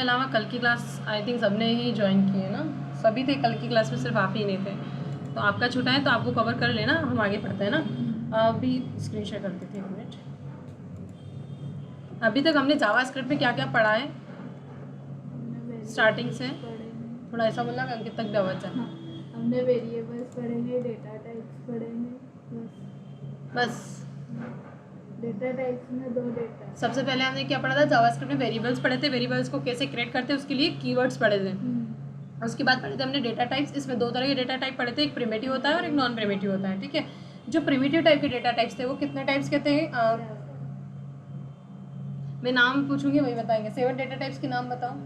अलावा कल की क्लास आई थिंक सबने ही ज्वाइन की है ना, सभी थे कल की क्लास में, सिर्फ आप ही नहीं थे। तो आपका छूटा है तो आपको कवर कर लेना, हम आगे पढ़ते हैं ना। अभी स्क्रीन शेयर करते थे, 1 मिनट। अभी तक हमने जावास्क्रिप्ट में क्या क्या पढ़ा है स्टार्टिंग से? थोड़ा ऐसा बोलना कि अंकित तक भी आवाज है। हमने वेरिएबल्स पढ़े हैं, डेटा टाइप्स पढ़े हैं, बस डेटा टाइप्स में 2 डेटा। सबसे पहले हमने क्या पढ़ा था? जावास्क्रिप्ट में वेरिएबल्स पढ़े थे, वेरिएबल्स को कैसे क्रिएट करते हैं उसके लिए कीवर्ड्स पढ़े थे। उसके बाद पढ़े थे हमने डेटा टाइप्स। इसमें 2 तरह के डेटा टाइप पढ़े थे, एक प्रिमिटिव होता है और एक नॉन प्रिमिटिव होता है, ठीक है। जो प्रिमिटिव टाइप के डेटा टाइप्स थे वो कितने टाइप्स के थे? मैं नाम पूछूंगी वही बताएंगे। 7 डेटा टाइप्स के नाम बताओ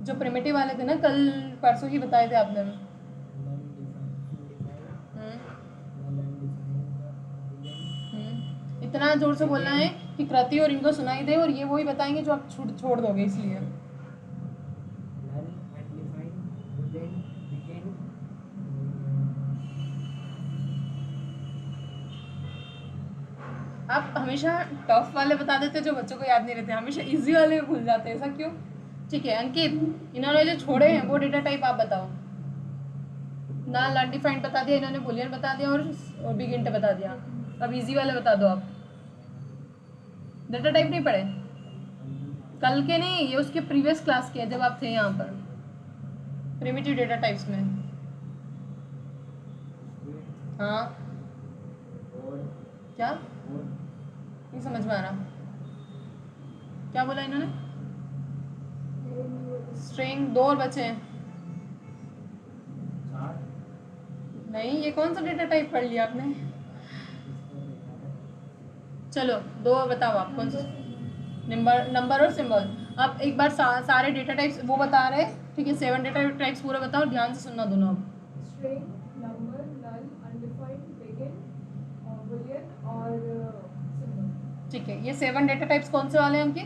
जो प्रिमिटिव वाले थे ना, कल परसों ही बताए थे आपने। इतना जोर से बोलना है कि कृति और इनको सुनाई दे, और ये वही बताएंगे जो आप छोड़ दोगे, इसलिए। आप हमेशा टफ वाले बता देते जो बच्चों को याद नहीं रहते, हमेशा इजी वाले भूल जाते हैं, ऐसा क्यों? ठीक है अंकित, इन्होंने जो छोड़े हैं वो डेटा टाइप आप बताओ। नल अनडिफाइंड बता दिया इन्होंने, बुलियन बता दिया और बिगिन बता दिया। अब इजी वाले बता दो आप। डेटा टाइप नहीं पढ़े कल के? नहीं, ये उसके प्रीवियस क्लास के जब आप थे यहाँ पर, प्रिमिटिव डेटा टाइप्स में। हाँ क्या नहीं समझ में आ रहा, क्या बोला इन्होंने? स्ट्रिंग 2 और बचे हैं। नहीं, ये कौन सा डेटा टाइप पढ़ लिया आपने? चलो 2 बताओ आप, कौन सा? नंबर और सिंबल। आप एक बार सारे डेटा टाइप्स वो बता रहे, ठीक है। 7 डेटा टाइप्स पूरा बताओ, ध्यान से सुनना दोनों अब। स्ट्रिंग, नंबर, नल, अनडिफाइंड, बिगिन, बुलियन और सिंबल। ठीक है, ये 7 डेटा टाइप्स कौन से वाले हैं उनके?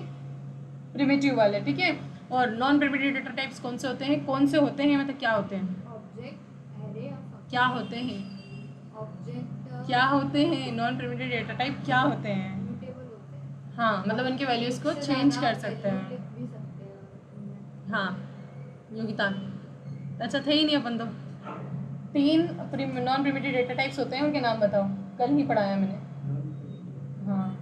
प्रिमिटिव वाले, ठीक है। और नॉन प्रिमिटिव डेटा टाइप्स कौन से होते हैं? कौन से होते हैं मतलब क्या होते हैं? ऑब्जेक्ट, एरे, क्या होते हैं? ऑब्जेक्ट क्या होते हैं? नॉन प्रिमिटिव डेटा टाइप क्या होते हैं? म्यूटेबल होते हैं। हाँ, मतलब उनके वैल्यूज को चेंज कर सकते हैं। भी सकते हैं। हाँ योगिता, अच्छा थे ही नहीं अपन तो। 3 नॉन प्रिमिटिव डेटा टाइप्स होते हैं, उनके नाम बताओ, कल ही पढ़ाया मैंने। हाँ,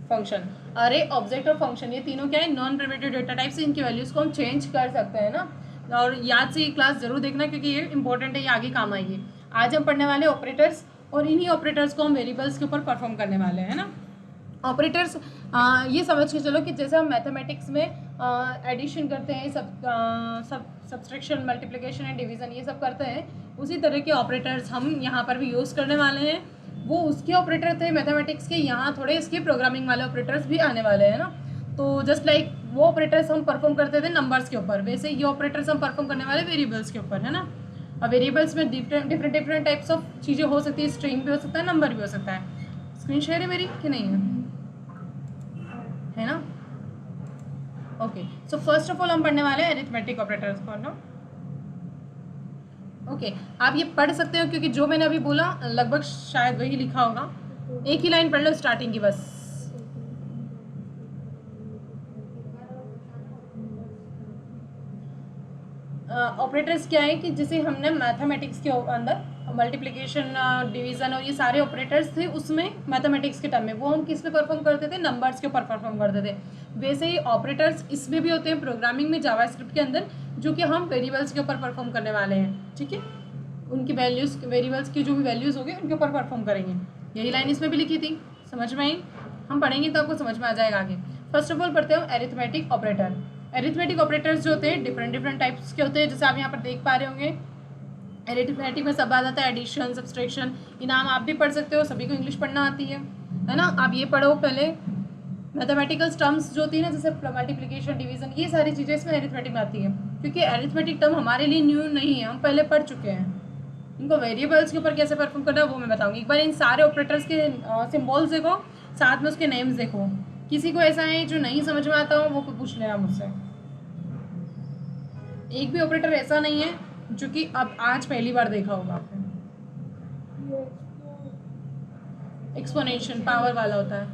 फंक्शन, अरे ऑब्जेक्ट और फंक्शन, ये तीनों क्या है? Non primitive data types. इनकी वैल्यूज को हम चेंज कर सकते हैं ना। और याद से ये क्लास जरूर देखना क्योंकि ये इंपॉर्टेंट है, ये आगे काम आएगी। आज हम पढ़ने वाले ऑपरेटर्स, और इन्हीं ऑपरेटर्स को हम वेरिएबल्स के ऊपर परफॉर्म करने वाले हैं ना। ऑपरेटर्स ये समझ के चलो कि जैसे हम मैथमेटिक्स में एडिशन करते हैं, सब्सट्रैक्शन, मल्टीप्लिकेशन एंड डिवीज़न ये सब करते हैं, उसी तरह के ऑपरेटर्स हम यहाँ पर भी यूज़ करने वाले हैं। वो उसके ऑपरेटर थे मैथमेटिक्स के, यहाँ थोड़े इसके प्रोग्रामिंग वाले ऑपरेटर्स भी आने वाले हैं ना। तो जस्ट लाइक वो ऑपरेटर्स हम परफॉर्म करते थे नंबर्स के ऊपर, वैसे ये ऑपरेटर्स हम परफॉर्म करने वाले वेरिएबल्स के ऊपर, है ना। और वेरिएबल्स में डिफरेंट टाइप्स ऑफ चीज़ें हो सकती है, स्ट्रिंग भी हो सकता है, नंबर भी हो सकता है। स्क्रीन शेयर है मेरी कि नहीं है ना? Okay, so first of all हम पढ़ने वाले हैं अरिथमेटिक ऑपरेटर्स को ना। ओके, आप ये पढ़ सकते हो क्योंकि जो मैंने अभी बोला लगभग शायद वही लिखा होगा। एक ही लाइन पढ़ लो स्टार्टिंग की बस। ऑपरेटर्स क्या है कि जैसे हमने मैथमेटिक्स के अंदर मल्टीप्लिकेशन, डिवीज़न और ये सारे ऑपरेटर्स थे, उसमें मैथमेटिक्स के टर्म में वो हम किस पे परफॉर्म करते थे? नंबर्स के ऊपर परफॉर्म करते थे। वैसे ही ऑपरेटर्स इसमें भी होते हैं प्रोग्रामिंग में, जावास्क्रिप्ट के अंदर, जो कि हम वेरिएबल्स के ऊपर परफॉर्म करने वाले हैं, ठीक है। उनकी वैल्यूज़, वेरिएबल्स की जो भी वैल्यूज़ होगी उनके ऊपर परफॉर्म करेंगे। यही लाइन इसमें भी लिखी थी, समझ में आई? हम पढ़ेंगे तो आपको समझ में आ जाएगा आगे। फर्स्ट ऑफ ऑल पढ़ते हैं एरिथमेटिक ऑपरेटर। एरिथमेटिक ऑपरेटर्स जो होते हैं डिफरेंट टाइप्स के होते हैं, जैसे आप यहाँ पर देख पा रहे होंगे। एरिथमेटिक में सब आ जाता है, एडिशन, सब्सट्रैक्शन, ये नाम आप भी पढ़ सकते हो, सभी को इंग्लिश पढ़ना आती है ना। आप ये पढ़ो पहले, मैथमेटिकल टर्म्स जो होती है ना, जैसे मल्टीप्लिकेशन, डिवीजन, ये सारी चीज़ें इसमें एरिथमेटिक में आती है। क्योंकि एरिथमेटिक टर्म हमारे लिए न्यू नहीं है, हम पहले पढ़ चुके हैं। इनको वेरिएबल्स के ऊपर कैसे परफॉर्म करना है वो मैं बताऊंगी। एक बार इन सारे ऑपरेटर्स के सिम्बॉल्स देखो, साथ में उसके नेम्स देखो। किसी को ऐसा है जो नहीं समझ में आता हो वो पूछ लेना मुझसे। एक भी ऑपरेटर ऐसा नहीं है जो कि अब आज पहली बार देखा होगा आपने। एक्सपोनेंशियल पावर वाला होता है,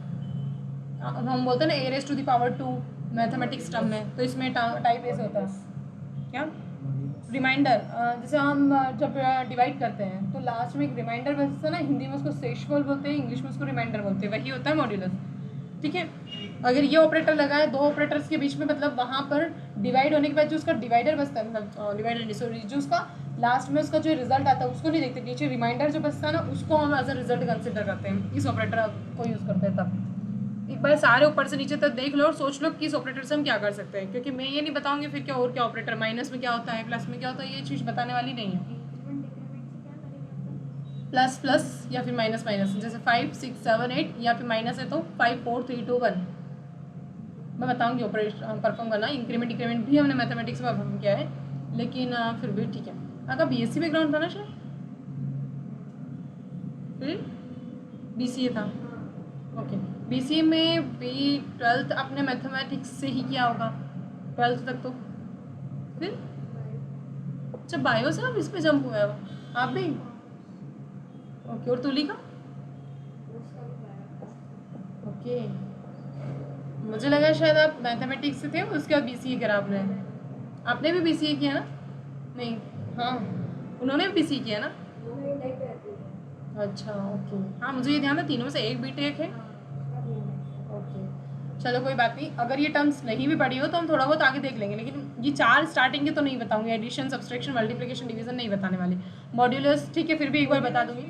हम बोलते हैं ना A raise to the power 2 mathematics term में, तो इसमें टाइप ऐसे होता है क्या, रिमाइंडर। जैसे हम जब डिवाइड करते हैं तो लास्ट में एक रिमाइंडर बचता है ना, हिंदी में उसको सेशफल बोलते हैं, इंग्लिश में उसको रिमाइंडर बोलते हैं, वही होता है मॉड्यूलस। ठीक है, अगर ये ऑपरेटर लगा है दो ऑपरेटर्स के बीच में, मतलब वहाँ पर डिवाइड होने के बाद जो उसका डिवाइडर बचता है, मतलब डिवाइडर नहीं सॉरी, जो उसका लास्ट में उसका जो रिजल्ट आता है उसको नहीं देखते, नीचे रिमाइंडर जो बचता है ना उसको हम एज अ रिजल्ट कंसिडर करते हैं, इस ऑपरेटर को यूज़ करते हैं। तब एक बार सारे ऊपर से नीचे तक देख लो और सोच लो कि इस ऑपरेटर से हम क्या कर सकते हैं, क्योंकि मैं ये नहीं बताऊंगी फिर क्या और क्या ऑपरेटर माइनस में क्या होता है, प्लस में क्या होता है, ये चीज़ बताने वाली नहीं है। प्लस प्लस या फिर माइनस माइनस, जैसे 5 6 7 8 या फिर माइनस है तो 5 4 3 2 1 मैं बताऊंगी ऑपरेशन परफॉर्म करना। इंक्रीमेंट डिक्रीमेंट भी हमने मैथमेटिक्स में परफॉर्म किया है, लेकिन फिर भी ठीक है। आपका बीएससी बैकग्राउंड था ना शायद, बीसीए था, ओके। बीसीए में भी 12th आपने मैथमेटिक्स से ही किया होगा 12th तक, तो फिर अच्छा बायो से आप इस पे जंप हुए हो आप भी, ओके। और तुली का, ओके। मुझे लगा शायद आप मैथमेटिक्स से थे उसके बाद बीसीए करा आपने। आपने भी बीसीए किया ना? नहीं, हाँ उन्होंने भी बीसीए किया ना। अच्छा ओके, हाँ मुझे ये ध्यान था तीनों में से एक बीटेक है, ओके। चलो कोई बात नहीं, अगर ये टर्म्स नहीं भी पढ़ी हो तो हम थोड़ा बहुत आगे देख लेंगे, लेकिन ये 4 स्टार्टिंग के तो नहीं बताऊंगी, एडिशन सब्सट्रैक्शन मल्टीप्लिकेशन डिवीजन नहीं बताने वाली। मॉड्यूलस ठीक है, फिर भी एक बार बता दूंगी,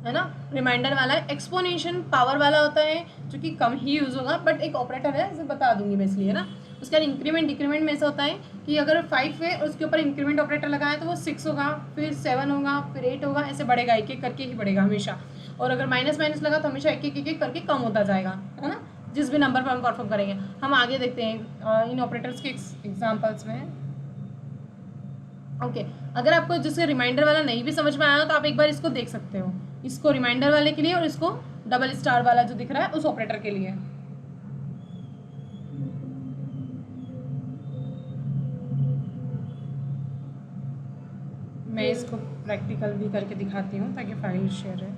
है ना। रिमाइंडर वाला है, एक्सपोनेंशियल पावर वाला होता है जो कि कम ही यूज़ होगा, बट एक ऑपरेटर है इसे बता दूंगी मैं इसलिए ना। उसके बाद इंक्रीमेंट डिक्रीमेंट में ऐसा होता है कि अगर 5 है और उसके ऊपर इंक्रीमेंट ऑपरेटर लगाए तो वो 6 होगा, फिर 7 होगा, फिर 8 होगा, ऐसे बढ़ेगा, एक एक करके ही बढ़ेगा हमेशा। और अगर माइनस माइनस लगा तो हमेशा एक एक करके कम होता जाएगा, है ना, जिस भी नंबर पर हम परफॉर्म करेंगे। हम आगे देखते हैं इन ऑपरेटर्स के एग्जाम्पल्स में, ओके। अगर आपको जिससे रिमाइंडर वाला नहीं भी समझ में आया तो आप एक बार इसको देख सकते हो, इसको रिमाइंडर वाले के लिए और इसको डबल स्टार वाला जो दिख रहा है उस ऑपरेटर के लिए। मैं इसको प्रैक्टिकल भी करके दिखाती हूँ ताकि फाइल शेयर है।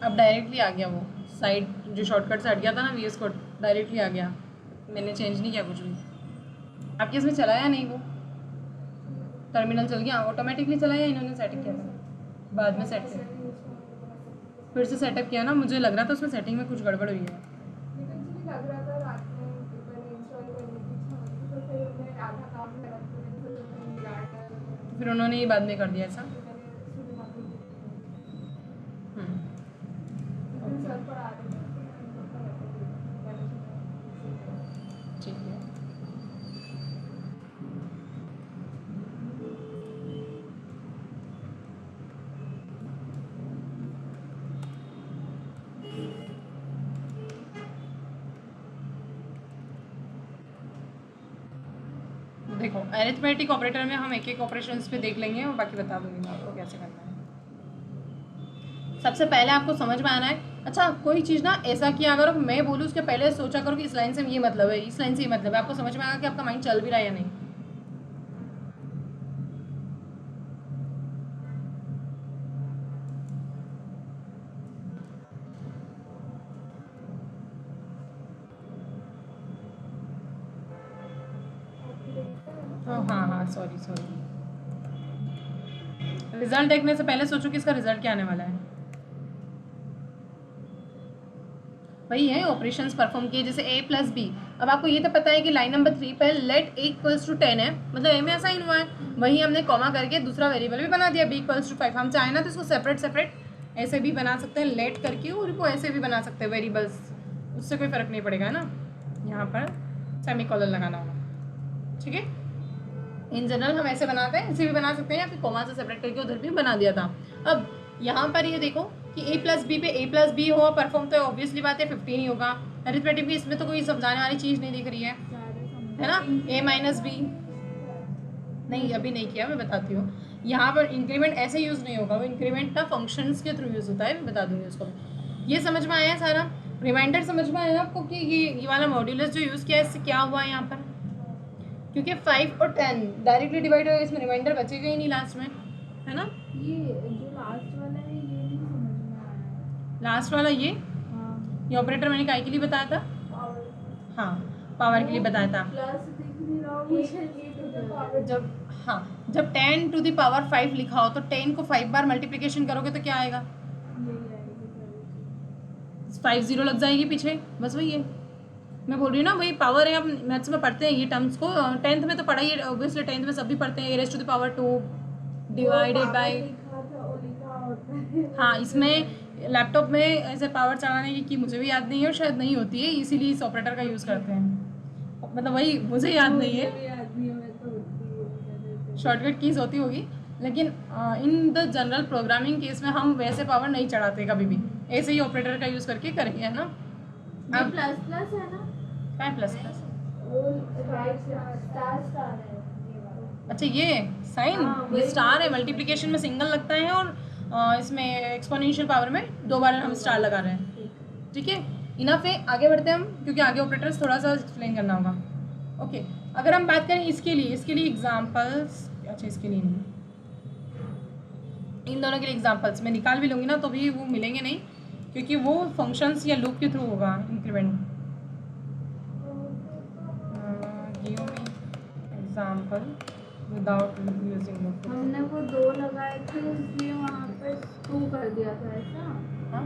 अब डायरेक्टली आ गया वो साइड जो शॉर्टकट से हट गया था ना वीएस कोड, डायरेक्टली आ गया, मैंने चेंज नहीं किया कुछ भी। आपके इसमें चला या नहीं, वो टर्मिनल चल गया ऑटोमेटिकली चला या इन्होंने सेटिंग किया था बाद में सेट किया, फिर से सेटअप किया ना, मुझे लग रहा था उसमें सेटिंग में कुछ गड़बड़ हुई है। फिर उन्होंने ये बाद में कर दिया ऐसा, ठीक है। देखो अरिथमेटिक ऑपरेटर में हम एक एक ऑपरेशंस पे देख लेंगे और बाकी बता दूंगी मैं आपको कैसे करना है। सबसे पहले आपको समझ में आना है, अच्छा कोई चीज़ ना ऐसा किया करो, मैं बोलूँ उसके पहले सोचा करो कि इस लाइन से ये मतलब है, इस लाइन से ये मतलब है, आपको समझ में आएगा कि आपका माइंड चल भी रहा है या नहीं। हाँ हाँ सॉरी, रिजल्ट देखने से पहले सोचो कि इसका रिजल्ट क्या आने वाला है। वही है ऑपरेशंस परफॉर्म किए, जैसे a प्लस बी। अब आपको ये तो पता है कि लाइन नंबर 3 पर लेट a इक्वल्स टू 10 है, मतलब a में असाइन हुआ है, वही हमने कॉमा करके दूसरा वेरिएबल भी बना दिया b इक्वल्स टू 5। हम चाहे ना तो इसको सेपरेट ऐसे भी बना सकते हैं लेट करके, और इसको ऐसे भी बना सकते हैं वेरिएबल्स, उससे कोई फ़र्क नहीं पड़ेगा, है ना। यहाँ पर सेमीकोलन लगाना होगा, ठीक है। इन जनरल हम ऐसे बनाते हैं, ऐसे भी बना सकते हैं, या फिर कॉमा से सेपरेट करके उधर भी बना दिया था। अब यहाँ पर ये देखो कि a प्लस बी पे a प्लस बी हो परफॉर्म, तो ऑब्वियसली बात है 15 ही होगा। अरिथमेटिक भी इसमें तो कोई समझाने वाली चीज़ नहीं दिख रही है ना, a माइनस बी नहीं अभी नहीं किया, मैं बताती हूँ। यहाँ पर इंक्रीमेंट ऐसे यूज़ नहीं होगा, वो इंक्रीमेंट ना फंक्शंस के थ्रू यूज़ होता है, मैं बता दूँगी उसको। ये समझ में आया सारा? रिमाइंडर समझ में आया आपको कि ये वाला मॉड्यूलस जो यूज़ किया है इससे क्या हुआ है यहाँ पर? क्योंकि 5 और 10 डायरेक्टली डिवाइड हो गए, इसमें रिमाइंडर बचेगा ही नहीं लास्ट में, है ना? ये जो लास्ट वाला है ये नहीं समझ में आया। लास्ट वाला ये हाँ, ऑपरेटर मैंने काय के लिए बताया था? पावर हाँ, पावर के लिए बताया था। प्लस दिख नहीं रहा मुझे। जब हाँ जब 10 टू द पावर 5 लिखा हो तो 10 को 5 बार मल्टीप्लिकेशन करोगे तो क्या आएगा? 5 0 लग जाएगी पीछे, बस वही है। मैं बोल रही हूँ ना, वही पावर है। आप मैथ्स में पढ़ते हैं ये टर्म्स को, 10th में तो पढ़ा ही, ऑब्वियसली 10th में सभी पढ़ते हैं, raise to the power 2 divided by. हाँ, इसमें लैपटॉप में ऐसे पावर चढ़ाने की मुझे भी याद नहीं है और शायद नहीं होती है, इसीलिए इस ऑपरेटर का यूज़ करते हैं। मतलब वही मुझे याद नहीं है, शॉर्टकट कीज होती होगी, लेकिन in the general programming case में हम वैसे पावर नहीं चढ़ाते कभी भी, ऐसे ही ऑपरेटर का यूज़ करके करेंगे, है ना? अब प्लस प्लस है ना? क्या है प्लस प्लस? स्टार है। अच्छा ये साइन, हाँ, ये वही स्टार है। मल्टीप्लिकेशन में सिंगल लगता है और इसमें एक्सपोनेंशियल पावर में 2 बार हम स्टार लगा रहे हैं। ठीक है, इनफ है, आगे बढ़ते हैं हम, क्योंकि आगे ऑपरेटर्स थोड़ा सा एक्सप्लेन करना होगा। ओके, अगर हम बात करें इसके लिए एग्जांपल्स, अच्छा इसके लिए नहीं, इन दोनों के लिए एग्जांपल्स मैं निकाल भी लूँगी ना तो भी वो मिलेंगे नहीं, क्योंकि वो फंक्शंस या लूप के थ्रू होगा increment. Give me example without using loop. हमने वो 2 लगाए थे इसलिए वहाँ पे 2 कर दिया था ऐसा। हाँ,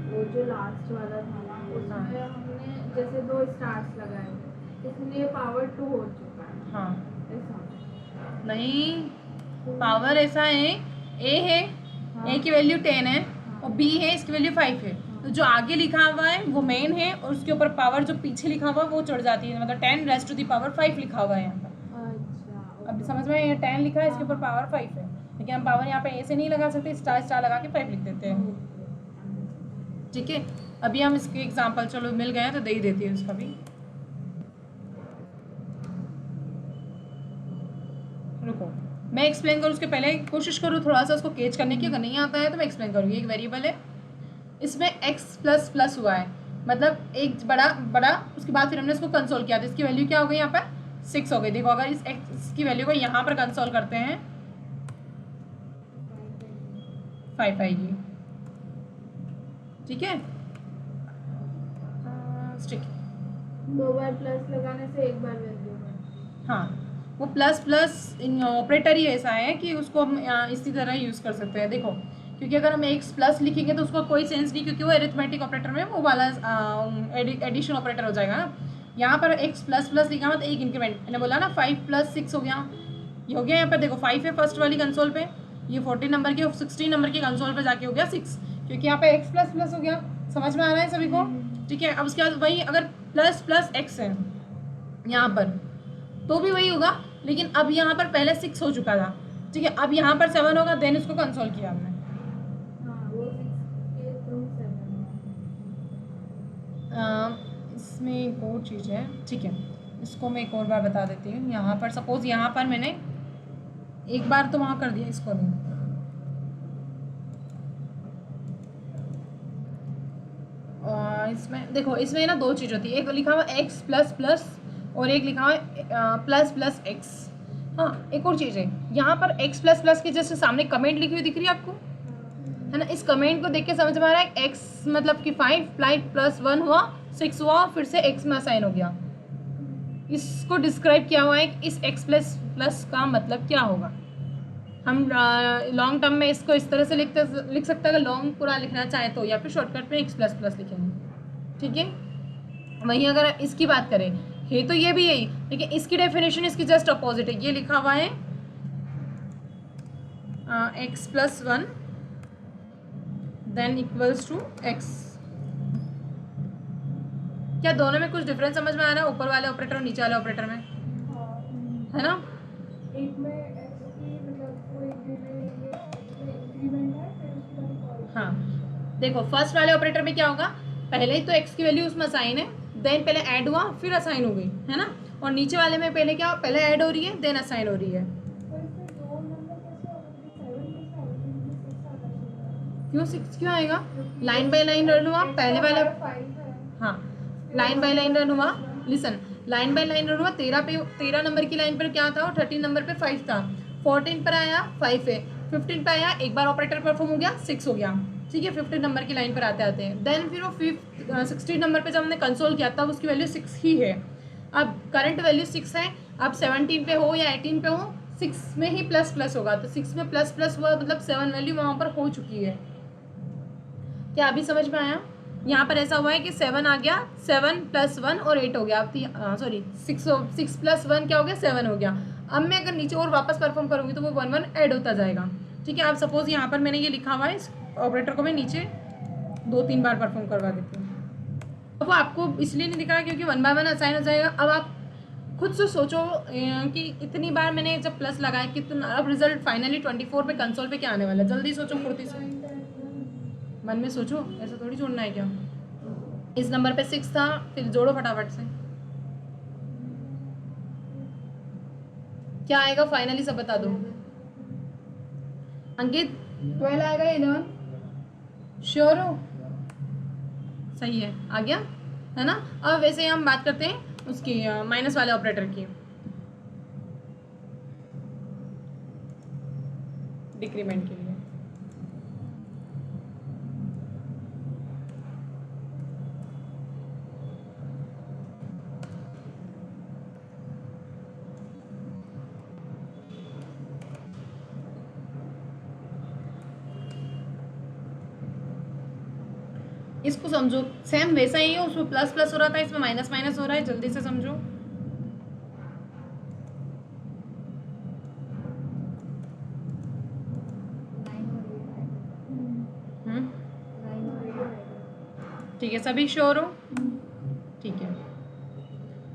वो जो लास्ट वाला था ना उसमें हमने जैसे 2 स्टार्स लगाए थे इसलिए पावर 2 हो चुका है। हाँ ऐसा नहीं, पावर ऐसा है, ए है, हाँ। ए की वैल्यू 10 है और बी है, इसकी वैल्यू 5 है। तो जो आगे लिखा हुआ है वो मेन है और उसके ऊपर पावर जो पीछे लिखा हुआ है वो चढ़ जाती है, मतलब 10 रेज़ टू द पावर 5 लिखा हुआ है यहाँ पर। अच्छा, अब समझ में आया? 10 लिखा है, इसके ऊपर पावर 5 है, लेकिन हम पावर यहाँ पे ए से नहीं लगा सकते, स्टार स्टार लगा के 5 लिख देते हैं। ठीक है, अभी हम इसके एग्जांपल चलो मिल गए हैं तो दे ही देती है उसका भी। रुको मैं एक्सप्लेन करूँ उसके पहले, कोशिश करूँ थोड़ा सा उसको कैच करने की, अगर नहीं आता है तो मैं एक्सप्लेन करूँगी। एक वेरिएबल है, इसमें x प्लस प्लस हुआ है, मतलब एक बड़ा उसके बाद फिर हमने इसको कंसोल किया, तो इसकी वैल्यू क्या हो गई यहाँ पर? 6 हो गई। देखो अगर इस x की वैल्यू को यहाँ पर कंसोल करते हैं 5 आएगी। ठीक है, स्टिक 2 बार प्लस लगाने से 1 बार वैल्यू है। हाँ, वो प्लस प्लस ऑपरेटर ही ऐसा है कि उसको हम इसी तरह यूज़ कर सकते हैं। देखो, क्योंकि अगर हम x प्लस लिखेंगे तो उसका कोई सेंस नहीं, क्योंकि वो एरिथमेटिक ऑपरेटर में वो वाला एडिशन ऑपरेटर हो जाएगा ना। यहाँ पर x प्लस प्लस लिखा हुआ तो एक इंक्रीमेंट, मैंने बोला ना 5 + 6 हो गया, ये हो गया। यहाँ पर देखो 5 है फर्स्ट वाली कंसोल पे, ये 14 नंबर की और 16 नंबर की कंसोल पे जाके हो गया 6, क्योंकि यहाँ पे x प्लस प्लस हो गया। समझ में आ रहा है सभी को? ठीक है, अब उसके बाद वही अगर प्लस प्लस x है यहाँ पर तो भी वही होगा, लेकिन अब यहाँ पर पहले 6 हो चुका था। ठीक है, अब यहाँ पर 7 होगा, देन इसको कंसोल किया हमने। हाँ, वो 6 के थ्रू 7 इसमें एक और चीज़ है। ठीक है, इसको मैं एक और बार बता देती हूँ। यहाँ पर सपोज यहाँ पर मैंने एक बार तो वहाँ कर दिया, इसको नहीं, इसमें देखो, इसमें ना 2 चीज़ होती है, एक लिखा हुआ x प्लस प्लस और एक लिखा हुआ है प्लस प्लस एक्स। हाँ, एक और चीज़ है, यहाँ पर x प्लस प्लस के जैसे सामने कमेंट लिखी हुई दिख रही है आपको, है ना? इस कमेंट को देख के समझ में आ रहा है x मतलब कि 5 प्लस 1 हुआ 6 हुआ, फिर से x में असाइन हो गया। इसको डिस्क्राइब किया हुआ है कि इस x प्लस प्लस का मतलब क्या होगा। हम लॉन्ग टर्म में इसको इस तरह से लिख सकते हैं, अगर लॉन्ग पूरा लिखना चाहें तो, या फिर शॉर्टकट में x प्लस प्लस लिखेंगे। ठीक है, वहीं अगर इसकी बात करें है तो ये भी यही, लेकिन इसकी डेफिनेशन इसकी जस्ट अपोजिट है। ये लिखा हुआ है x plus 1 then equals to x। क्या दोनों में कुछ डिफरेंस समझ में आ रहा है, ऊपर वाले ऑपरेटर और नीचे वाले ऑपरेटर में? है ना? एक में x की मतलब कोई इंक्रीमेंट है, फिर उसके बाद हाँ, देखो फर्स्ट वाले ऑपरेटर में क्या होगा, पहले ही तो x की वैल्यू उसमें असाइन है, देन पहले ऐड हुआ फिर असाइन हो गई, है ना? और नीचे वाले में पहले क्या, पहले ऐड हो रही है देन असाइन हो रही है। क्यों 6 क्यों आएगा? लाइन बाय लाइन रन हुआ पहले वाला, हाँ लाइन बाय लाइन रन हुआ। Listen, line by line run हुआ 13 नंबर की लाइन पर क्या था, और 13 नंबर पे 5 था, 14 पर आया 5 है, 15 पे आया, एक बार ऑपरेटर परफॉर्म हो गया 6 हो गया, ठीक है 15 नंबर की लाइन पर आते आते हैं। देन फिर वो 16 नंबर पे जब हमने कंसोल किया तब उसकी वैल्यू 6 ही है। अब करंट वैल्यू 6 है, अब 17 पे हो या 18 पे हो 6 में ही प्लस प्लस होगा, तो 6 में प्लस प्लस हुआ मतलब 7 वैल्यू वहाँ पर हो चुकी है। क्या अभी समझ में आया? यहाँ पर ऐसा हुआ है कि 7 आ गया, 7 + 1 और 8 हो गया, सॉरी 6 + 1 क्या हो गया, 7 हो गया। अब मैं अगर नीचे और वापस परफॉर्म करूँगी तो वो 1 1 ऐड होता जाएगा, ठीक है। आप सपोज यहाँ पर मैंने ये लिखा हुआ है, इस ऑपरेटर को मैं नीचे 2-3 बार परफॉर्म करवा देती हूँ। अब वो आपको इसलिए नहीं दिख रहा क्योंकि 1 बाय 1 असाइन हो जाएगा। अब आप खुद से सोचो कि इतनी बार मैंने जब प्लस लगाया कितना, अब रिजल्ट फाइनली 24 पे कंसोल पे क्या आने वाला है, जल्दी सोचो फुर्ती से, मन में सोचो, ऐसा थोड़ी जोड़ना है क्या। इस नंबर पे 6 था, फिर जोड़ो फटाफट से, क्या आएगा फाइनली सब बता दो। अंकित 12 आएगा या 11? श्योर हो? सही है, आ गया है ना। अब वैसे हम बात करते हैं उसकी माइनस वाले ऑपरेटर की, डिक्रीमेंट के लिए। इसको समझो, सेम वैसा ही है, उसमें प्लस प्लस हो रहा था, इसमें माइनस माइनस हो रहा है, जल्दी से समझो। ठीक है, सभी श्योर हो? ठीक है,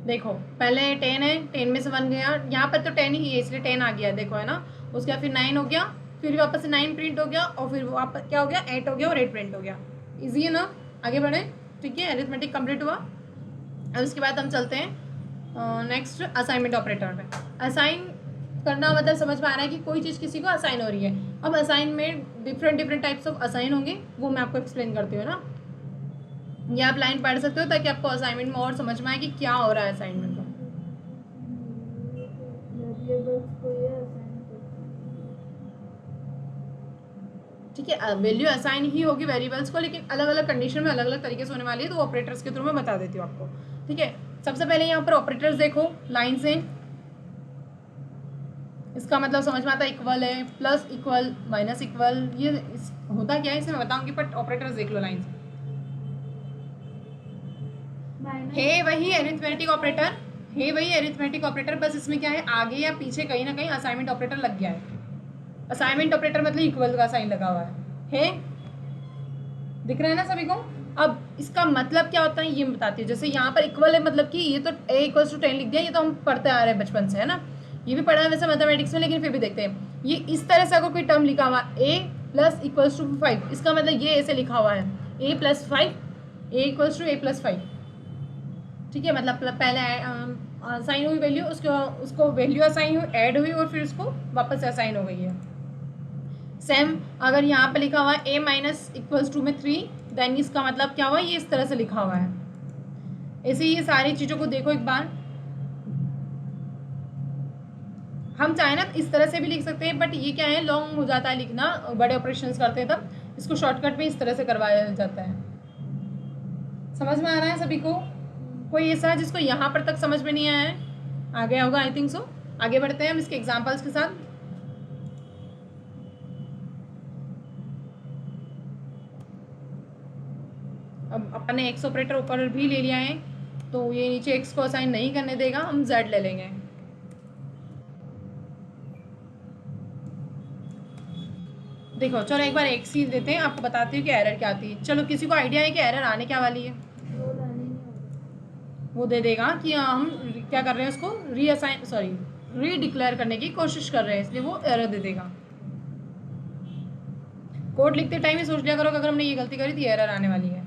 देखो पहले 10 है, 10 में से 1 गया, यहाँ पर तो 10 ही है इसलिए 10 आ गया, देखो है ना। उसके बाद फिर 9 हो गया, फिर वापस से 9 प्रिंट हो गया, और फिर वापस क्या हो गया, 8 हो गया और 8 प्रिंट हो गया। इजी है ना, आगे बढ़े, ठीक है। अरिथमेटिक कंप्लीट हुआ। अब उसके बाद हम चलते हैं नेक्स्ट असाइनमेंट ऑपरेटर पे। असाइन करना मतलब समझ में आ रहा है कि कोई चीज़ किसी को असाइन हो रही है। अब असाइन में डिफरेंट टाइप्स ऑफ असाइन होंगे, वो मैं आपको एक्सप्लेन करती हूँ ना। ये आप लाइन पढ़ सकते हो ताकि आपको असाइनमेंट में और समझ में आए कि क्या हो रहा है असाइनमेंट में। ठीक है, वैल्यू असाइन ही होगी वेरिएबल्स को, लेकिन अलग अलग कंडीशन में अलग अलग तरीके से होने वाली है, तो ऑपरेटर्स के थ्रू मैं बता देती हूँ आपको, ठीक है। सबसे पहले यहाँ पर ऑपरेटर्स देखो लाइन से, इसका मतलब समझ में आता है, इक्वल है, प्लस इक्वल, माइनस इक्वल, ये होता क्या है इसे मैं बताऊंगी, बट ऑपरेटर्स देख लो लाइन से। है वही अरिथमेटिक ऑपरेटर, है वही अरिथमेटिक ऑपरेटर, बस इसमें क्या है, आगे या पीछे कहीं ना कहीं असाइनमेंट ऑपरेटर लग गया है। असाइनमेंट ऑपरेटर मतलब इक्वल का साइन लगा हुआ है, दिख रहा है ना सभी को। अब इसका मतलब क्या होता है ये बताती हूँ। जैसे यहाँ पर इक्वल है मतलब कि ये तो a = 10 लिख दिया, ये तो हम पढ़ते आ रहे हैं बचपन से, है ना, ये भी पढ़ा है वैसे मैथमेटिक्स में, लेकिन फिर भी देखते हैं। ये इस तरह से अगर कोई टर्म लिखा हुआ a + 5, इसका मतलब ये ऐसे लिखा हुआ है a + 5, a = a + 5, ठीक है। मतलब पहले साइन हुई वैल्यू, उसको वैल्यू असाइन हुई, ऐड हुई, और फिर उसको वापस से असाइन हो गई है। सेम अगर यहाँ पे लिखा हुआ है a- = में 3, देन इसका मतलब क्या हुआ, ये इस तरह से लिखा हुआ है। ऐसे ये सारी चीज़ों को देखो एक बार, हम चाहे ना इस तरह से भी लिख सकते हैं, बट ये क्या है, लॉन्ग हो जाता है लिखना, बड़े ऑपरेशंस करते हैं तब, इसको शॉर्टकट में इस तरह से करवाया जाता है। समझ में आ रहा है सभी को? कोई ऐसा है जिसको यहाँ पर तक समझ में नहीं आया है? आ गया होगा, आई थिंक सो। आगे बढ़ते हैं हम इसके एग्जाम्पल्स के साथ। अब अपन ने एक्स ऑपरेटर ऊपर भी ले लिया है, तो ये नीचे एक्स को असाइन नहीं करने देगा, हम जेड ले लेंगे। देखो चलो एक बार एक्स ही देते हैं, आपको बताती हूँ कि एरर क्या आती है। चलो किसी को आइडिया है कि एरर आने क्या वाली है? वो दे देगा कि हम क्या कर रहे हैं, उसको रीडिक्लेयर करने की कोशिश कर रहे हैं, इसलिए वो एरर दे देगा। कोड लिखते टाइम ही सोच लिया करो कि अगर हमने ये गलती करी थी एरर आने वाली है,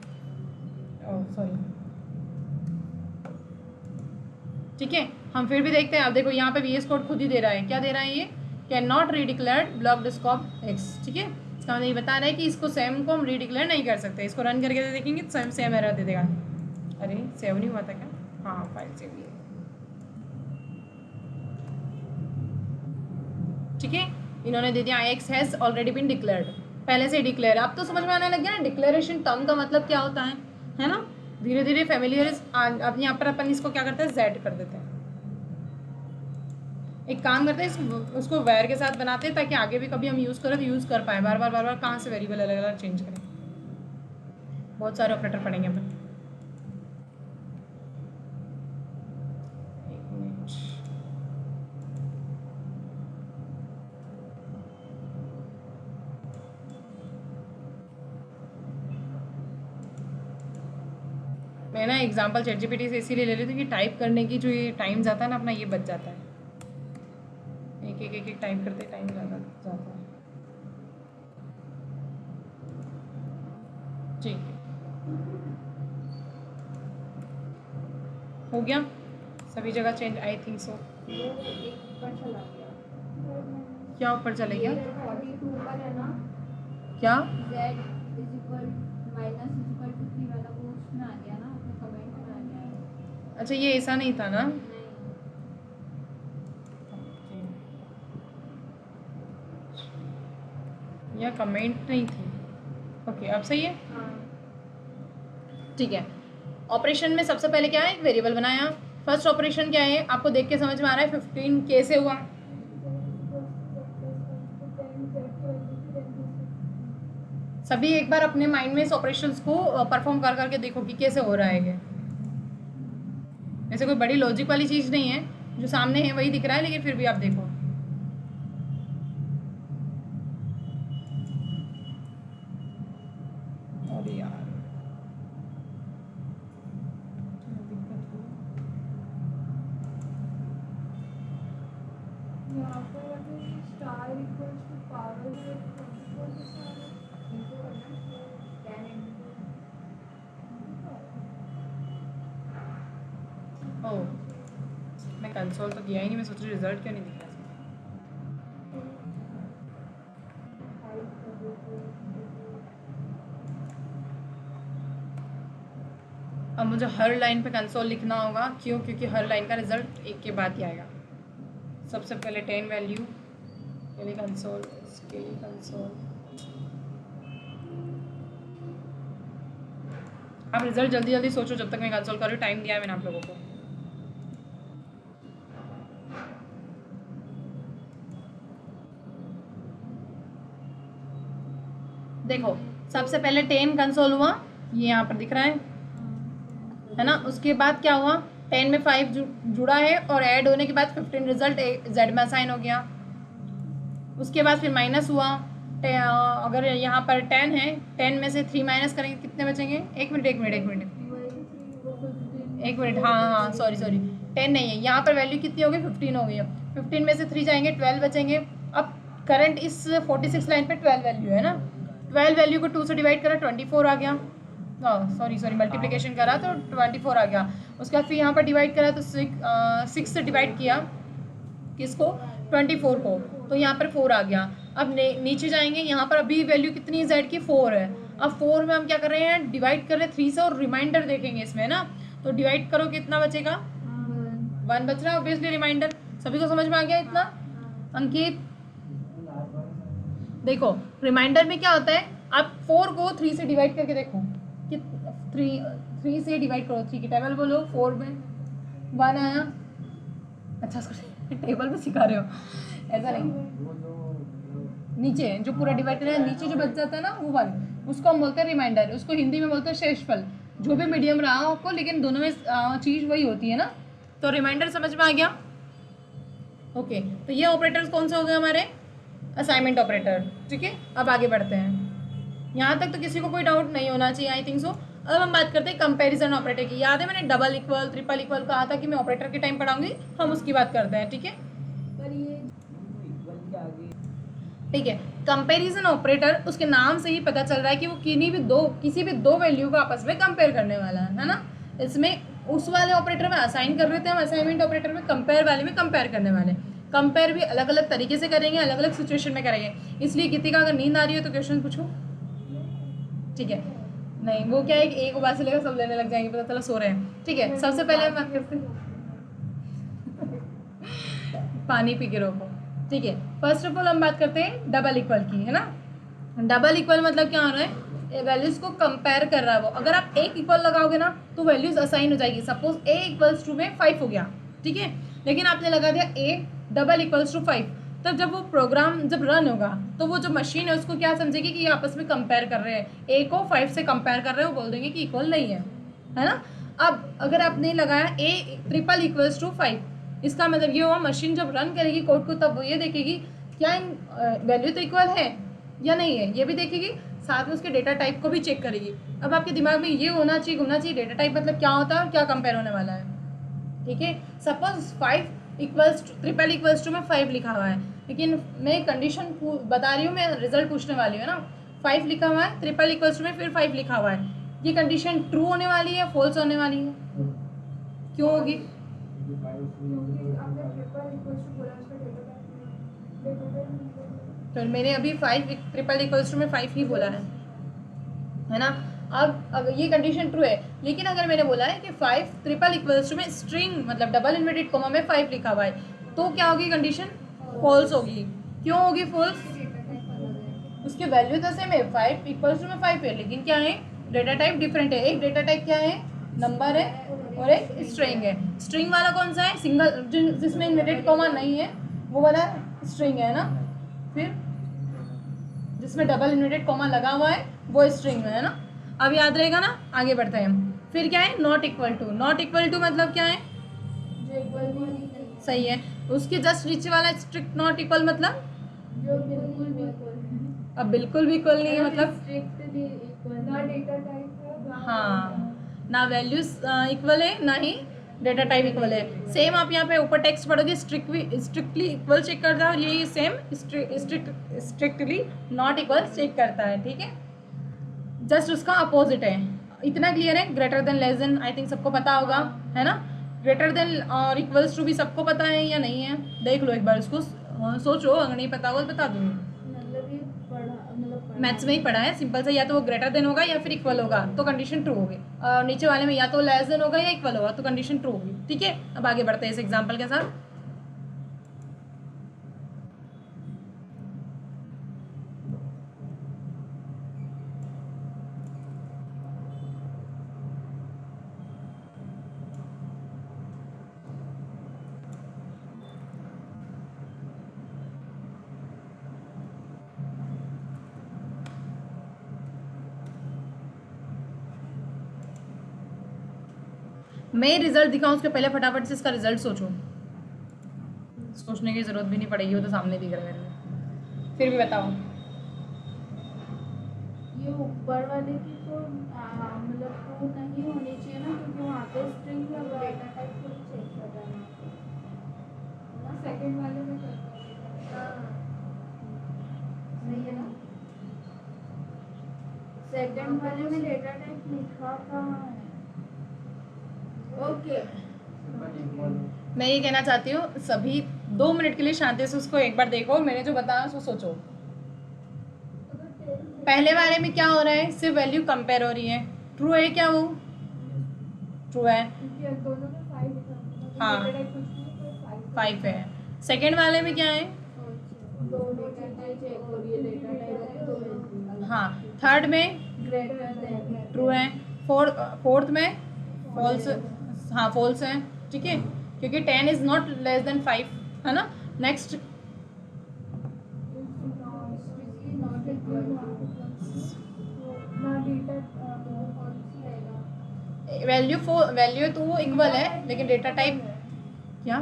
ठीक है। हम फिर भी देखते हैं। अब देखो यहाँ पे वी एस कोड खुद ही दे रहा है, क्या दे रहा है ये, can not redeclare blocked scope X, ठीक है। इसका मतलब ये बता रहा है कि इसको सेम को हम रीडिक्लेयर नहीं कर सकते। इसको रन करके देखेंगे तो सेम सेम एरर दे देगा। अरे सेव नहीं हुआ था क्या, हाँ फाइल सेव हुई है, ठीक है। इन्होंने दे दिया x has already been declared, पहले से डिक्लेयर। अब तो समझ में आने लग गया ना डिक्लेरेशन टर्म का मतलब क्या होता है ना। धीरे धीरे फेमिलियर। अब यहाँ पर अपन इसको क्या करते हैं, जेड कर देते हैं। एक काम करते हैं, उसको वेयर के साथ बनाते हैं ताकि आगे भी कभी हम यूज़ करें तो यूज़ कर पाए। बार बार कहाँ से वेरिएबल अलग अलग चेंज करें। बहुत सारे ऑपरेटर पढ़ेंगे अपन। एक मिनट, मैं ना एग्जाम्पल ChatGPT से इसीलिए ले लेती हूँ कि टाइप करने की जो ये टाइम जाता है ना अपना, ये बच जाता है। एक टाइप करते टाइम ज़्यादा जाता है। ठीक है, हो गया सभी जगह चेंज, आई थिंक सो। ऊपर चला गया, क्या ऊपर चले गया, 42 पर है ना, क्या z is equal minus is equal to 3 वाला वो उसमें आ गया ना, अपने कमेंट में आ गया है। अच्छा ये ऐसा नहीं था ना, या कमेंट नहीं थी। ओके अब सही है, ठीक है। ऑपरेशन में सबसे पहले क्या है, एक वेरिएबल बनाया। फर्स्ट ऑपरेशन क्या है आपको देख के समझ में आ रहा है, 15 कैसे हुआ। सभी एक बार अपने माइंड में इस ऑपरेशंस को परफॉर्म कर करके देखो कि कैसे हो रहा है ये। वैसे कोई बड़ी लॉजिक वाली चीज़ नहीं है, जो सामने है वही दिख रहा है, लेकिन फिर भी आप देखो। अरे यार यहाँ पर स्टार इक्वल्स टू पावर है 24 के साथ इनको करना है 10 ओ मैं कंसोल तो दिया ही नहीं, मैं सोच रही रिजल्ट क्यों नहीं दिख रहा। अब मुझे हर लाइन पे कंसोल लिखना होगा, क्यों, क्योंकि हर लाइन का रिजल्ट एक के बाद ही आएगा। सबसे पहले 10 वैल्यू के लिए कंसोल, इसके लिए कंसोल। आप रिजल्ट जल्दी जल्दी सोचो जब तक मैं कंसोल कर रही हूँ, टाइम दिया है मैंने आप लोगों को। देखो सबसे पहले 10 कंसोल हुआ, ये यहाँ पर दिख रहा है ना। उसके बाद क्या हुआ, 10 में 5 जुड़ा है और ऐड होने के बाद 15 रिजल्ट जेड में असाइन हो गया। उसके बाद फिर माइनस हुआ, अगर यहाँ पर 10 है, 10 में से 3 माइनस करेंगे कितने बचेंगे, एक मिनट, हाँ सॉरी 10 नहीं है, यहाँ पर वैल्यू कितनी हो गई, 15 हो गई। 15 में से 3 जाएंगे, 12 बचेंगे। अब करंट इस 46 लाइन पे 12 वैल्यू है ना, 12 वैल्यू को 2 से डिवाइड करा, 24 आ गया। सॉरी मल्टीप्लिकेशन करा तो 24 आ गया। उसके बाद फिर यहाँ पर डिवाइड करा तो 6 से डिवाइड किया किसको, 24 को, तो यहाँ पर 4 आ गया। अब नीचे जाएंगे, यहाँ पर अभी वैल्यू कितनी है जेड की, 4 है। अब 4 में हम क्या कर रहे हैं, डिवाइड कर रहे हैं 3 से, और रिमाइंडर देखेंगे इसमें ना, तो डिवाइड करो कितना बचेगा, 1 बच रहा है ऑब्वियसली रिमाइंडर। सभी को समझ में आ गया इतना। अंकित देखो रिमाइंडर में क्या होता है, आप 4 को 3 से डिवाइड करके देखो कि 3 से डिवाइड करो, 3 की टेबल बोलो, 4 में 1 आया। अच्छा टेबल में सिखा रहे हो, ऐसा नहीं, नीचे जो पूरा डिवाइड कर नीचे जो बच जाता है ना वो 1, उसको हम बोलते हैं रिमाइंडर। उसको हिंदी में बोलते हैं शेषफल, जो भी मीडियम रहा हो आपको, लेकिन दोनों में चीज़ वही होती है ना। तो रिमाइंडर समझ में आ गया। ओके, तो ये ऑपरेटर्स कौन से हो गए हमारे, असाइनमेंट ऑपरेटर, ठीक है। अब आगे बढ़ते हैं, यहाँ तक तो किसी को कोई डाउट नहीं होना चाहिए, आई थिंक सो। अब हम बात करते हैं कंपैरिजन ऑपरेटर की। याद है मैंने डबल इक्वल, ट्रिपल इक्वल कहा था कि मैं ऑपरेटर के टाइम पढ़ाऊंगी, हम उसकी बात करते हैं, ठीक है। ठीक है, कंपैरिजन ऑपरेटर, उसके नाम से ही पता चल रहा है कि वो किसी भी दो वैल्यू को आपस में कंपेयर करने वाला है ना। इसमें उस वाले ऑपरेटर में असाइन कर रहे थे हम, असाइनमेंट ऑपरेटर में कंपेयर वाले में कंपेयर करने वाले। कंपेयर भी अलग अलग तरीके से करेंगे, अलग अलग सिचुएशन में करेंगे। इसलिए गीतिका अगर नींद आ रही है तो क्वेश्चन पूछो, ठीक है? नहीं, वो क्या है कि एक बात से लेकर सब लेने लग जाएंगे, पता चला सो रहे हैं। ठीक है, सबसे पहले हम बात करते हैं पानी पी के रोको। ठीक है, फर्स्ट ऑफ ऑल हम बात करते हैं डबल इक्वल की, है ना? डबल इक्वल मतलब क्या हो रहा है, वैल्यूज को कंपेयर कर रहा है वो। अगर आप एक इक्वल लगाओगे ना तो वैल्यूज असाइन हो जाएगी। सपोज ए इक्वल्स टू में 5 हो गया, ठीक है, लेकिन आपने लगा दिया ए डबल इक्वल्स टू 5, तब जब वो प्रोग्राम जब रन होगा तो वो जो मशीन है उसको क्या समझेगी कि ये आपस में कंपेयर कर रहे हैं, ए को 5 से कंपेयर कर रहे हैं, वो बोल देंगे कि इक्वल नहीं है ना? अब अगर आपने लगाया ए ट्रिपल इक्वल्स टू 5, इसका मतलब ये हुआ मशीन जब रन करेगी कोड को तब वो ये देखेगी क्या वैल्यू तो इक्वल है या नहीं है, ये भी देखेगी, साथ में उसके डेटा टाइप को भी चेक करेगी। अब आपके दिमाग में ये होना चाहिए, घूमना चाहिए डेटा टाइप मतलब क्या होता है और क्या कंपेयर होने वाला है। ठीक है, suppose 5 equals to triple equals to में 5 लिखा हुआ है, लेकिन मैं कंडीशन बता रही हूँ, मैं रिजल्ट पूछने वाली हूँ ना। 5 लिखा हुआ है, ट्रिपल इक्वल्स टू में फिर 5 लिखा हुआ है, ये कंडीशन ट्रू होने वाली है फॉल्स होने वाली है? क्यों होगी? तो मैंने अभी 5 ट्रिपल इक्वल्स टू में 5 ही बोला है ना? अब ये कंडीशन ट्रू है, लेकिन अगर मैंने बोला है कि 5 ट्रिपल इक्वल्स टू में स्ट्रिंग मतलब डबल इन्वर्टेड कोमा में 5 लिखा हुआ है, तो क्या होगी कंडीशन? फॉल्स होगी। क्यों होगी फॉल्स? उसके वैल्यू तो सेम है, 5 इक्वल्स टू में 5 है, लेकिन क्या है, डेटा टाइप डिफरेंट है। एक डेटा टाइप क्या है, नंबर है, और एक स्ट्रिंग है। स्ट्रिंग वाला कौन सा है? सिंगल, जिसमें इन्वर्टेड कोमा नहीं है वो वाला स्ट्रिंग है ना। फिर जिसमें डबल इन्वर्टेड कोमा लगा हुआ है वो स्ट्रिंग में है ना। अब याद रहेगा ना, आगे बढ़ते हैं। फिर क्या है, not equal to. Not equal to मतलब क्या है? जो इक्वल नहीं। सही है, उसके जस्ट नीचे वाला स्ट्रिक्ट नॉट इक्वल मतलब जो बिल्कुल भी इक्वल है। अब बिल्कुल भी इक्वल नहीं है मतलब स्ट्रिक्टली इक्वल ना डेटा टाइप है, हाँ, ना वैल्यूज इक्वल है ना ही डेटा टाइप इक्वल है। सेम आप यहाँ पे ऊपर टेक्स्ट पढ़ोगे, स्ट्रिक्टली इक्वल चेक करता है, और यही same strictly not equal check करता है। ठीक है, जस्ट उसका अपोजिट है। इतना क्लियर है? Greater than less than I think सबको पता होगा, है ना? ग्रेटर देन और इक्वल्स टू भी सबको पता है या नहीं है? देख लो एक बार उसको, सोचो, अगर नहीं पता होगा तो बता दूंगी। मतलब ये पढ़ा मैथ्स में ही पढ़ा है, सिंपल से, या तो वो ग्रेटर देन होगा या फिर इक्वल होगा तो कंडीशन ट्रू होगी, और नीचे वाले में या तो लेस देन होगा या इक्वल होगा तो कंडीशन ट्रू होगी। ठीक है, अब आगे बढ़ते हैं इस एग्जांपल के साथ। मैं रिजल्ट दिखाऊं उसके पहले फटाफट से इसका रिजल्ट सोचो। सोचने की जरूरत भी नहीं पड़ेगी, वो तो सामने दिख रहा है मेरे को। फिर भी बताओ। ये ऊपर वाले की तो मतलब ट्रू नहीं होनी चाहिए ना, क्योंकि वहाँ पे स्ट्रिंग लगा डेटा टाइप को चेक कर रहा है ना। सेकंड वाले में सही है ना? सेकंड वाले में डेटा टाइप लिखा कहाँ है? ओके, मैं ये कहना चाहती हूँ, सभी 2 मिनट के लिए शांति से उसको एक बार देखो और मैंने जो बताया उसको सोचो। पहले वाले में क्या हो रहा है, सिर्फ वैल्यू कंपेयर हो रही है, ट्रू है क्या? वो ट्रू है, दोनों में 5 लिखा, हाँ, डेटा टाइप कुछ नहीं, 5 है। सेकेंड वाले में क्या है? दोनों चीजें चेक हो रही है, डेटा टाइप दो है। हाँ, थर्ड में ग्रेटर देन ट्रू है, फोर्थ में फॉल्स, हाँ फॉल्स है। ठीक है, क्योंकि 10 इज नॉट लेस देन 5, है ना। नेक्स्ट, वैल्यू तो इक्वल है लेकिन डेटा टाइप क्या?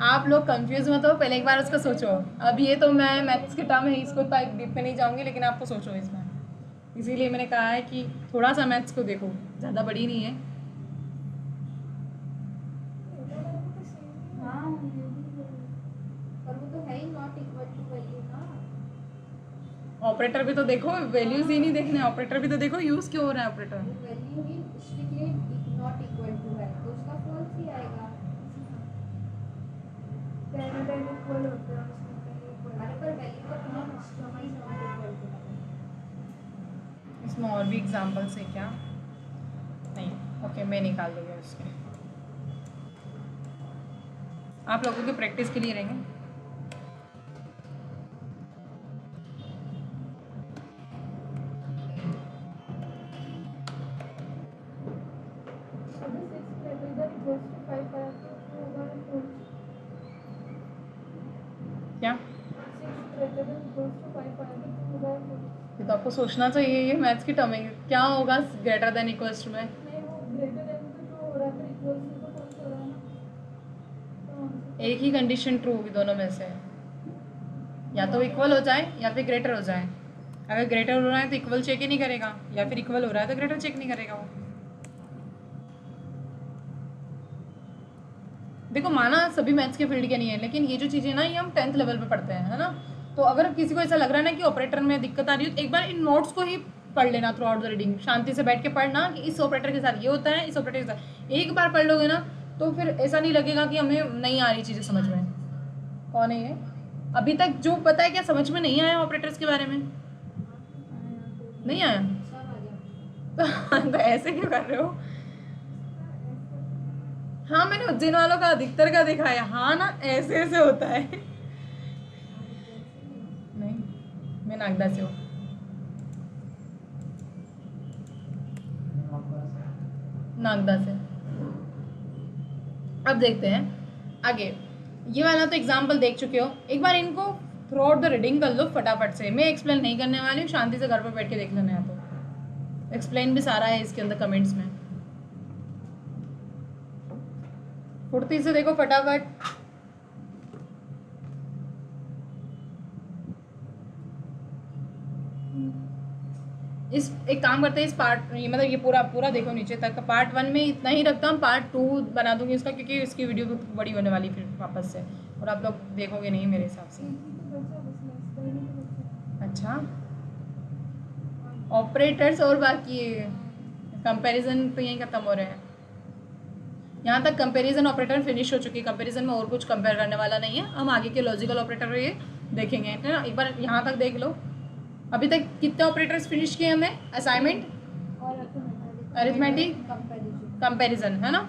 आप लोग कंफ्यूज मत हो, पहले एक बार उसको सोचो। अब ये तो मैं मैथ्स के टर्म है, इसको इतना डीप में नहीं जाऊंगी, लेकिन आपको सोचो इसमें, इसीलिए मैंने कहा है कि थोड़ा सा मैथ्स को देखो, ज़्यादा बड़ी नहीं है। ऑपरेटर भी तो देखो, वैल्यूज ही नहीं देखने, ऑपरेटर भी तो देखो यूज़ क्यों हो रहा है ऑपरेटर। वैल्यू ही स्ट्रिक्टली नॉट इक्वल टू है तो उसका फॉल्स ही आएगा। पहले इक्वल होता है उसमें पहले इक्वल, अरे पर वैल्यू का नॉट इक्वल टू है। इसमें और भी एग्जाम्पल्स है क्या? नहीं, ओके मैं निकाल दूँगी उसके, आप लोगों की प्रैक्टिस के लिए रहेंगे। क्या ये तो आपको सोचना चाहिए, ये मैथ्स की टर्म है, क्या होगा ग्रेटर देन इक्वल्स टू में? एक ही कंडीशन ट्रू होगी दोनों में से, या तो इक्वल हो जाए या फिर ग्रेटर हो जाए। अगर ग्रेटर हो रहा है तो इक्वल चेक ही नहीं करेगा, या फिर इक्वल हो रहा है तो ग्रेटर चेक नहीं करेगा वो। देखो माना सभी मैथ्स के फील्ड के नहीं है, लेकिन ये जो चीज़ें ना ये हम 10th लेवल पे पढ़ते हैं, है ना। तो अगर किसी को ऐसा लग रहा है ना कि ऑपरेटर में दिक्कत आ रही है तो एक बार इन नोट्स को ही पढ़ लेना थ्रू आउट द रीडिंग, शांति से बैठ के पढ़ना कि इस ऑपरेटर के साथ ये होता है, इस ऑपरेटर के साथ। एक बार पढ़ लोगे ना तो फिर ऐसा नहीं लगेगा कि हमें नहीं आ रही चीज़ें समझ में। कौन है ये? अभी तक जो पता है क्या समझ में नहीं आया ऑपरेटर्स के बारे में? नहीं आया तो ऐसे क्यों कर रहे हो? हाँ मैंने उज्जैन वालों का अधिकतर का दिखाया, हाँ ना ऐसे ऐसे होता है। नहीं मैं नागदा से हूँ। नागदा से। अब देखते हैं आगे, ये वाला तो एग्जाम्पल देख चुके हो, एक बार इनको थ्रू आउट द रीडिंग कर लो फटाफट से। मैं एक्सप्लेन नहीं करने वाली हूँ, शांति से घर पर बैठ के देख लेना है, तो एक्सप्लेन भी सारा है इसके अंदर कमेंट्स में। फुर्ती से देखो फटाफट। इस एक काम करते हैं, इस पार्ट ये मतलब ये पूरा पूरा देखो नीचे तक का। पार्ट 1 में इतना ही रखता हूँ, पार्ट 2 बना दूंगी इसका, क्योंकि इसकी वीडियो भी बड़ी होने वाली फिर वापस से, और आप लोग देखोगे नहीं मेरे हिसाब से। अच्छा ऑपरेटर्स और बाकी कंपैरिजन तो यहीं ख़त्म हो रहे हैं। यहाँ तक कंपैरिजन ऑपरेटर फिनिश हो चुकी है, कंपैरिजन में और कुछ कंपेयर करने वाला नहीं है। हम आगे के लॉजिकल ऑपरेटर ये देखेंगे, है ना। एक बार यहाँ तक देख लो, अभी तक कितने ऑपरेटर्स फिनिश किए हमें? असाइनमेंट, अरिथमेटिक, कंपैरिजन, है ना।